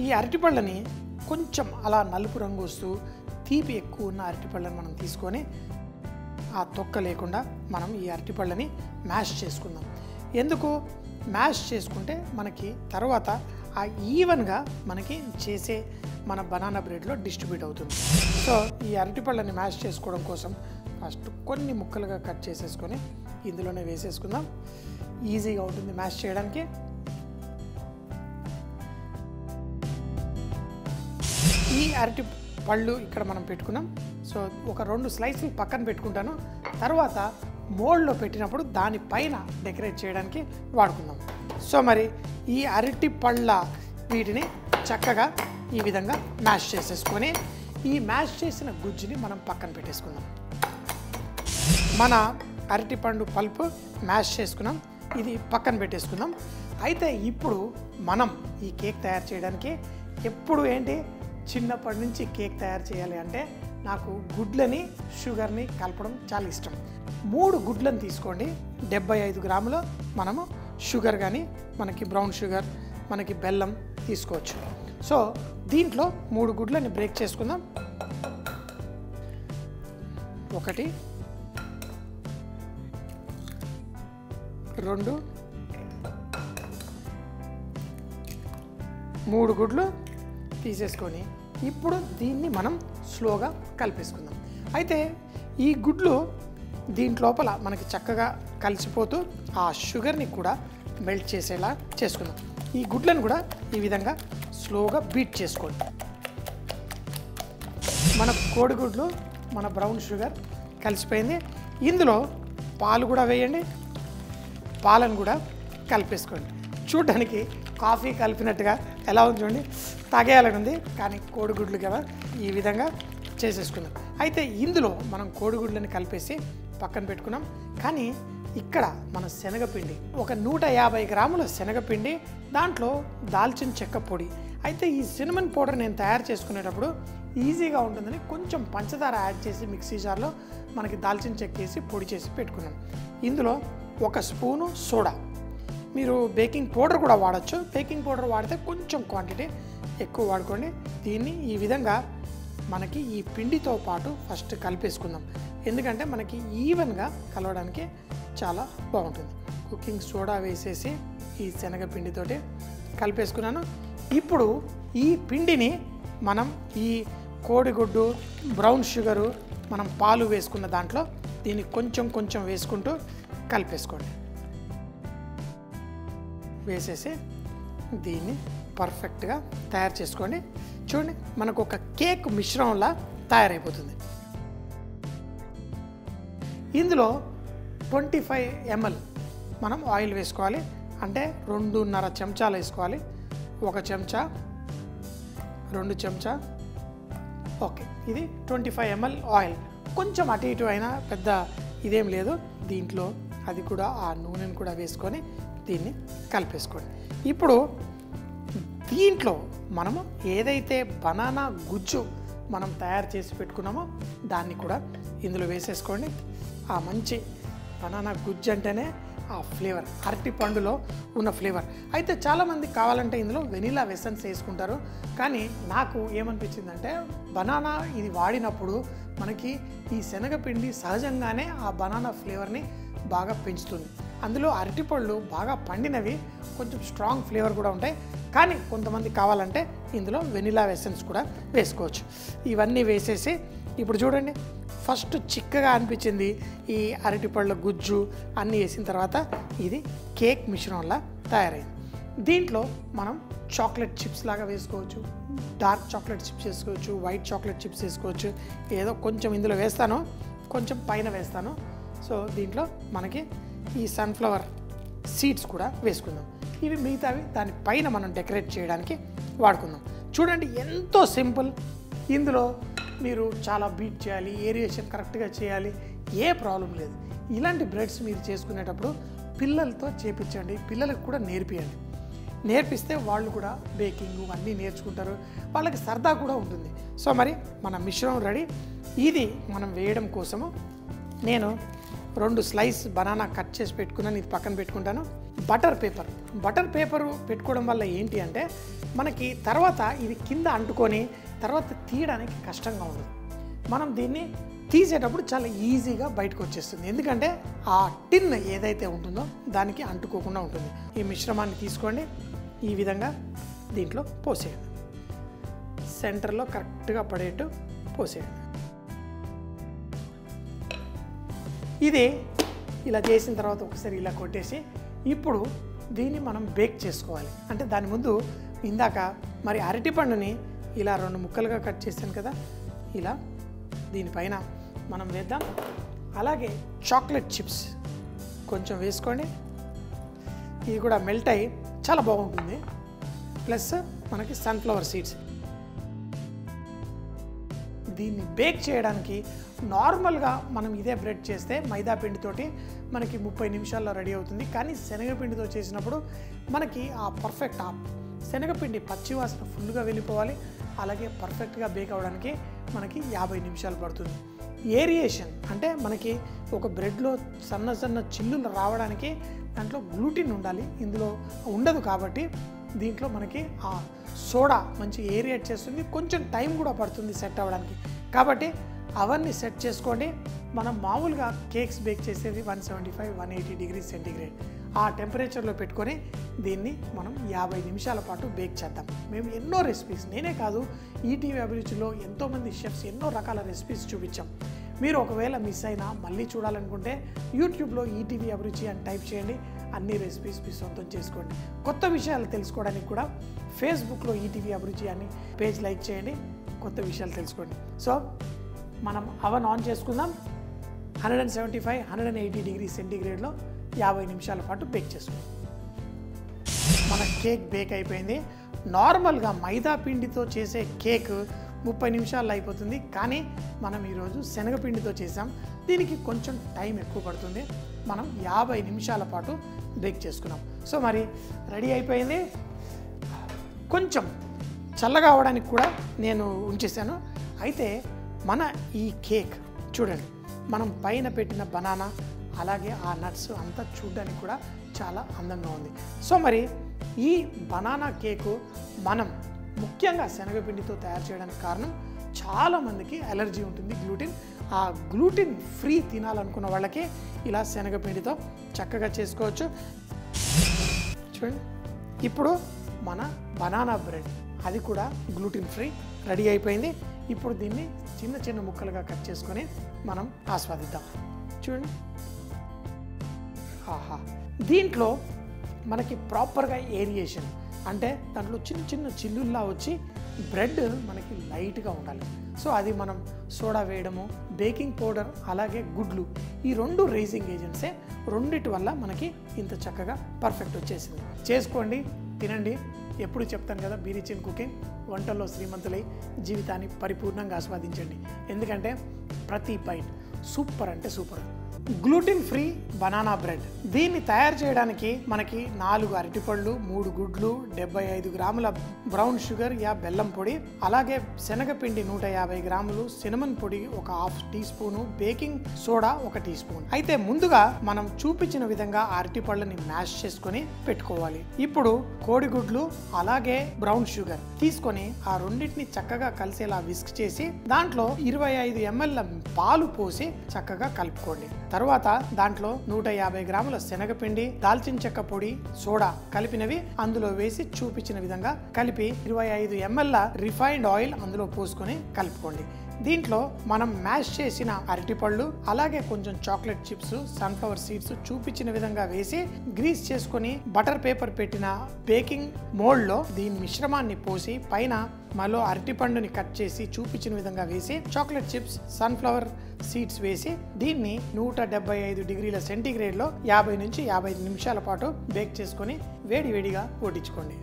ఈ అరటిపళ్ళని కొంచెం అలా నలుపు రంగు వస్తూ తీపి ఎక్కువ ఉన్న అరటిపళ్ళని మనం తీసుకొని ఆ తొక్క లేకుండా మనం ఈ అరటిపళ్ళని మ్యాష్ చేసుకుందాం. ఎందుకు మ్యాష్ చేసుకుంటే మనకి తర్వాత ఆ ఈవెన్గా మనకి చేసే మన బనానా బ్రెడ్లో డిస్ట్రిబ్యూట్ అవుతుంది. సో ఈ అరటిపళ్ళని మ్యాష్ చేసుకోవడం కోసం ఫస్ట్ కొన్ని ముక్కలుగా కట్ చేసేసుకొని ఇందులోనే వేసేసుకుందాం. ఈజీగా ఉంటుంది మ్యాష్ చేయడానికి. ఈ అరటి పళ్ళు ఇక్కడ మనం పెట్టుకున్నాం. సో ఒక 2 స్లైసులు పక్కన పెట్టుకుంటాను. తర్వాత మోల్డ్లో పెట్టినప్పుడు దానిపైన డెకరేట్ చేయడానికి వాడుకుందాం. సో మరి ఈ అరటి పళ్ళ వీటిని చక్కగా ఈ విధంగా మ్యాష్ చేసేసుకొని ఈ మ్యాష్ చేసిన గుజ్జుని మనం పక్కన పెట్టేసుకుందాం. మన అరటిపండు పల్పు మ్యాష్ చేసుకున్నాం, ఇది పక్కన పెట్టేసుకుందాం. అయితే ఇప్పుడు మనం ఈ కేక్ తయారు చేయడానికి ఎప్పుడు ఏంటి చిన్నప్పటి నుంచి కేక్ తయారు చేయాలి అంటే నాకు గుడ్లని షుగర్ని కలపడం చాలా ఇష్టం. 3 గుడ్లను తీసుకోండి. 75 గ్రాములు మనము షుగర్ కానీ మనకి బ్రౌన్ షుగర్ మనకి బెల్లం తీసుకోవచ్చు. సో దీంట్లో 3 గుడ్లని బ్రేక్ చేసుకుందాం. 1 2 3 గుడ్లు తీసేసుకొని ఇప్పుడు దీన్ని మనం స్లోగా కలిపేసుకుందాం. అయితే ఈ గుడ్లు దీంట్లోపల మనకి చక్కగా కలిసిపోతూ ఆ షుగర్ని కూడా మెల్ట్ చేసేలా చేసుకుందాం. ఈ గుడ్లను కూడా ఈ విధంగా స్లోగా బీట్ చేసుకోండి. మన కోడిగుడ్లు మన బ్రౌన్ షుగర్ కలిసిపోయింది. ఇందులో పాలు కూడా వేయండి. పాలను కూడా కలిపేసుకోండి. చూడడానికి కాఫీ కలిపినట్టుగా ఎలా ఉంది చూడండి, తాగేయాలని ఉంది. కానీ కోడిగుడ్లు కదా ఈ విధంగా చేసేసుకుందాం. అయితే ఇందులో మనం కోడిగుడ్లని కలిపేసి పక్కన పెట్టుకున్నాం. కానీ ఇక్కడ మన శనగపిండి ఒక 150 గ్రాముల శనగపిండి, దాంట్లో దాల్చిన చెక్క పొడి. అయితే ఈ సినమన్ పౌడర్ నేను తయారు చేసుకునేటప్పుడు ఈజీగా ఉంటుందని కొంచెం పంచదార యాడ్ చేసి మిక్సీ జార్లో మనకి దాల్చిన చెక్క వేసి పొడి చేసి పెట్టుకున్నాను. ఇందులో 1 స్పూను సోడా. మీరు బేకింగ్ పౌడర్ కూడా వాడచ్చు. బేకింగ్ పౌడర్ వాడితే కొంచెం క్వాంటిటీ ఎక్కువ వాడుకోండి. దీన్ని ఈ విధంగా మనకి ఈ పిండితో పాటు ఫస్ట్ కలిపేసుకుందాం. ఎందుకంటే మనకి ఈవెన్గా కలవడానికి చాలా బాగుంటుంది. కుకింగ్ సోడా వేసేసి ఈ శనగపిండితోటి కలిపేసుకున్నాను. ఇప్పుడు ఈ పిండిని మనం ఈ కోడిగుడ్డు బ్రౌన్ షుగరు మనం పాలు వేసుకున్న దాంట్లో దీన్ని కొంచెం కొంచెం వేసుకుంటూ కలిపేసుకోండి. వేసేసి దీన్ని పర్ఫెక్ట్గా తయారు చేసుకోండి. చూడండి మనకు ఒక కేక్ మిశ్రమంలా తయారైపోతుంది. ఇందులో 25 ml మనం ఆయిల్ వేసుకోవాలి. అంటే 2.5 చెంచాలు వేసుకోవాలి. 1 చెంచా 2 చెంచా ఓకే. ఇది 25 ml ఆయిల్. కొంచెం అటు ఇటు అయినా పెద్ద ఇదేం లేదు. దీంట్లో అది కూడా ఆ నూనెను కూడా వేసుకొని దీన్ని కలిపేసుకోండి. ఇప్పుడు దీంట్లో మనము ఏదైతే బనానా గుజ్జు మనం తయారు చేసి పెట్టుకున్నామో దాన్ని కూడా ఇందులో వేసేసుకోండి. ఆ మంచి బనానా గుజ్జు అంటేనే ఆ ఫ్లేవర్, అరటి పండులో ఉన్న ఫ్లేవర్. అయితే చాలామంది కావాలంటే ఇందులో వెనిలా ఎసెన్స్ వేసుకుంటారు. కానీ నాకు ఏమనిపించిందంటే బనానా ఇది వాడినప్పుడు మనకి ఈ శనగపిండి సహజంగానే ఆ బనానా ఫ్లేవర్ని బాగా పెంచుతుంది. అందులో అరటిపళ్ళు బాగా పండినవి కొంచెం స్ట్రాంగ్ ఫ్లేవర్ కూడా ఉంటాయి. కానీ కొంతమంది కావాలంటే ఇందులో వెనిలా ఎసెన్స్ కూడా వేసుకోవచ్చు. ఇవన్నీ వేసేసి ఇప్పుడు చూడండి ఫస్ట్ చిక్కగా అనిపించింది ఈ అరటిపళ్ళ గుజ్జు అన్నీ వేసిన తర్వాత ఇది కేక్ మిశ్రమంలా తయారైంది. దీంట్లో మనం చాక్లెట్ చిప్స్ లాగా వేసుకోవచ్చు, డార్క్ చాక్లెట్ చిప్స్ వేసుకోవచ్చు, వైట్ చాక్లెట్ చిప్స్ వేసుకోవచ్చు. ఏదో కొంచెం ఇందులో వేస్తాను, కొంచెం పైన వేస్తాను. సో దీంట్లో మనకి ఈ సన్ఫ్లవర్ సీడ్స్ కూడా వేసుకుందాం. ఇవి మిగతావి దానిపైన మనం డెకరేట్ చేయడానికి వాడుకుందాం. చూడండి ఎంతో సింపుల్. ఇందులో మీరు చాలా బీట్ చేయాలి, ఏరియేషన్ కరెక్ట్గా చేయాలి, ఏ ప్రాబ్లం లేదు. ఇలాంటి బ్రెడ్స్ మీరు చేసుకునేటప్పుడు పిల్లలతో చేపించండి, పిల్లలకు కూడా నేర్పియండి. నేర్పిస్తే వాళ్ళు కూడా బేకింగ్ అన్నీ నేర్చుకుంటారు, వాళ్ళకి సరదా కూడా ఉంటుంది. సో మరి మన మిశ్రమం రెడీ. ఇది మనం వేయడం కోసము నేను 2 స్లైస్ బనానా కట్ చేసి పెట్టుకున్నాను. ఇది పక్కన పెట్టుకుంటాను. బటర్ పేపరు పెట్టుకోవడం వల్ల ఏంటి అంటే మనకి తర్వాత ఇది కింద అంటుకొని తర్వాత తీయడానికి కష్టంగా ఉండదు. మనం దీన్ని తీసేటప్పుడు చాలా ఈజీగా బయటకు వచ్చేస్తుంది, ఎందుకంటే ఆ టిన్ ఏదైతే ఉంటుందో దానికి అంటుకోకుండా ఉంటుంది. ఈ మిశ్రమాన్ని తీసుకోండి, ఈ విధంగా దీంట్లో పోసేయండి, సెంటర్లో కరెక్ట్గా పడేట్టు పోసేయండి. ఇది ఇలా చేసిన తర్వాత ఒకసారి ఇలా కొట్టేసి ఇప్పుడు దీన్ని మనం బేక్ చేసుకోవాలి. అంటే దాని ముందు ఇందాక మరి అరటిపండుని ఇలా 2 ముక్కలుగా కట్ చేశాను కదా, ఇలా దీనిపైన మనం వేద్దాం. అలాగే చాక్లెట్ చిప్స్ కొంచెం వేసుకోండి, ఇది కూడా మెల్ట్ అయ్యి చాలా బాగుంటుంది. ప్లస్ మనకి సన్ఫ్లవర్ సీడ్స్. దీన్ని బేక్ చేయడానికి నార్మల్గా మనం ఇదే బ్రెడ్ చేస్తే మైదా పిండితోటి మనకి 30 నిమిషాల్లో రెడీ అవుతుంది. కానీ శనగపిండితో చేసినప్పుడు మనకి ఆ పర్ఫెక్ట్ శనగపిండి పచ్చివాసన ఫుల్గా వెళ్ళిపోవాలి. అలాగే పర్ఫెక్ట్గా బేక్ అవ్వడానికి మనకి 50 నిమిషాలు పడుతుంది. ఏరియేషన్ అంటే మనకి ఒక బ్రెడ్లో సన్న చిల్లులు రావడానికి దాంట్లో గ్లూటిన్ ఉండాలి, ఇందులో ఉండదు. కాబట్టి దీంట్లో మనకి ఆ సోడా మంచి ఏరియేట్ చేస్తుంది, కొంచెం టైం కూడా పడుతుంది సెట్ అవ్వడానికి. కాబట్టి అవన్నీ సెట్ చేసుకోండి. మనం మామూలుగా కేక్స్ బేక్ చేసేది 175-180 డిగ్రీ సెంటీగ్రేడ్ ఆ టెంపరేచర్లో పెట్టుకొని దీన్ని మనం 50 నిమిషాల పాటు బేక్ చేద్దాం. మేము ఎన్నో రెసిపీస్, నేనే కాదు ఈటీవీ అభిరుచిలో ఎంతోమంది షెఫ్స్ ఎన్నో రకాల రెసిపీస్ చూపించాం. మీరు ఒకవేళ మిస్ అయినా మళ్ళీ చూడాలనుకుంటే యూట్యూబ్లో ఈటీవీ అభిరుచి అని టైప్ చేయండి, అన్ని రెసిపీస్ మీ సొంతం చేసుకోండి. కొత్త విషయాలు తెలుసుకోవడానికి కూడా ఫేస్బుక్లో ఈటీవీ అభిరుచి అని పేజ్ లైక్ చేయండి, కొత్త విషయాలు తెలుసుకోండి. సో మనం అవన్ ఆన్ చేసుకుందాం. 175-180 డిగ్రీ సెంటీగ్రేడ్లో 50 నిమిషాల పాటు బేక్ చేసుకుందాం. మన కేక్ బేక్ అయిపోయింది. నార్మల్గా మైదా పిండితో చేసే కేక్ 30 నిమిషాల్లో అయిపోతుంది, కానీ మనం ఈరోజు శనగపిండితో చేసాం, దీనికి కొంచెం టైం ఎక్కువ పడుతుంది. మనం 50 నిమిషాల పాటు బేక్ చేసుకున్నాం. సో మరి రెడీ అయిపోయింది. కొంచెం చల్లగా అవ్వడానికి కూడా నేను ఉంచేసాను. అయితే మన ఈ కేక్ చూడండి, మనం పైన పెట్టిన బనానా అలాగే ఆ నట్స్ అంతా చూడడానికి కూడా చాలా అందంగా ఉంది. సో మరి ఈ బనానా కేకు మనం ముఖ్యంగా శనగపిండితో తయారు చేయడానికి కారణం, చాలామందికి అలర్జీ ఉంటుంది గ్లూటిన్. ఆ గ్లూటిన్ ఫ్రీ తినాలనుకున్న వాళ్ళకి ఇలా శనగపిండితో చక్కగా చేసుకోవచ్చు. చూడండి, ఇప్పుడు మన బనానా బ్రెడ్ అది కూడా గ్లూటిన్ ఫ్రీ రెడీ అయిపోయింది. ఇప్పుడు దీన్ని చిన్న ముక్కలుగా కట్ చేసుకొని మనం ఆస్వాదిద్దాం. చూడండి, ఆహా, దీంట్లో మనకి ప్రాపర్గా ఏరియేషన్ అంటే దాంట్లో చిన్న చిల్లుల్లా వచ్చి బ్రెడ్ మనకి లైట్గా ఉండాలి. సో అది మనం సోడా వేయడము, బేకింగ్ పౌడర్ అలాగే గుడ్లు, ఈ 2 రైజింగ్ ఏజెంట్సే, రెండిటి వల్ల మనకి ఇంత చక్కగా పర్ఫెక్ట్ వచ్చేసింది. చేసుకోండి, తినండి. ఎప్పుడు చెప్తాను కదా, బీ రిచ్ ఇన్ కుకింగ్, వంటల్లో శ్రీమంతులై జీవితాన్ని పరిపూర్ణంగా ఆస్వాదించండి. ఎందుకంటే ప్రతి బైట్ సూపర్ అంటే super. Gluten free banana bread, దీన్ని తయారు చేయడానికి మనకి 4 అరటిపళ్ళు, 3 గుడ్లు, 75 గ్రాముల బ్రౌన్ షుగర్ యా బెల్లం పొడి, అలాగే శనగపిండి 150 గ్రాములు, సినమన్ పొడి 1/2 teaspoon, baking soda 1 teaspoon. అయితే ముందుగా మనం చూపించిన విధంగా అరటిపళ్ళని మ్యాష్ చేసుకొని పెట్టుకోవాలి. ఇప్పుడు కోడిగుడ్లు అలాగే బ్రౌన్ షుగర్ తీసుకొని ఆ రెండింటిని చక్కగా కలిసేలా విస్క్ చేసి దాంట్లో 25 ml పాలు పోసి చక్కగా కలుపుకోండి. తర్వాత దాంట్లో 150 గ్రాముల శనగపిండి, దాల్చిన చెక్క పొడి, సోడా కలిపినవి అందులో వేసి చూపించిన విధంగా కలిపి 25 ml రిఫైన్డ్ ఆయిల్ అందులో పోసుకొని కలుపుకోండి. దీంట్లో మనం మ్యాష్ చేసిన అరటిపళ్ళు అలాగే కొంచెం చాక్లెట్ చిప్స్, సన్ఫ్లవర్ సీడ్స్ చూపించిన విధంగా వేసి గ్రీస్ చేసుకొని బటర్ పేపర్ పెట్టిన బేకింగ్ మోల్డ్లో దీని మిశ్రమాన్ని పోసి పైన మరో అరటిపండుని కట్ చేసి చూపించిన విధంగా వేసి చాక్లెట్ చిప్స్, సన్ఫ్లవర్ సీడ్స్ వేసి దీన్ని 175 డిగ్రీల సెంటీగ్రేడ్లో 50 నుంచి 55 నిమిషాల పాటు బేక్ చేసుకొని వేడివేడిగా వడ్డించుకోండి.